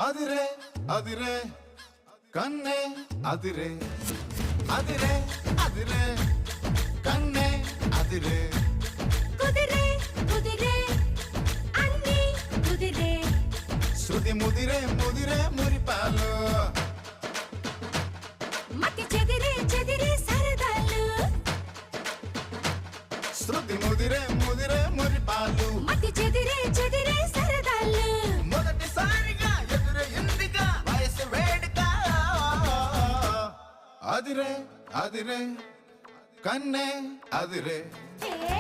అదిరే అదిరే కన్నే అదిరే అదిరే అదిరే కన్నే అదిరే కుదిరే కుదిరే అన్ని కుదిరే శృతి ముదిరే ముదిరే మురిపాలు మతి చెదిరే చెదిరే సరదాలు శృతి ముదిరే ముదిరే మురిపాలు మతి చెదిరే చెదిరే సరదాలు మొదటిసారిగా ఎదురే ఇందిగా వయసు వేడుక అదిరే అదిరే కన్నే అదిరే ఏ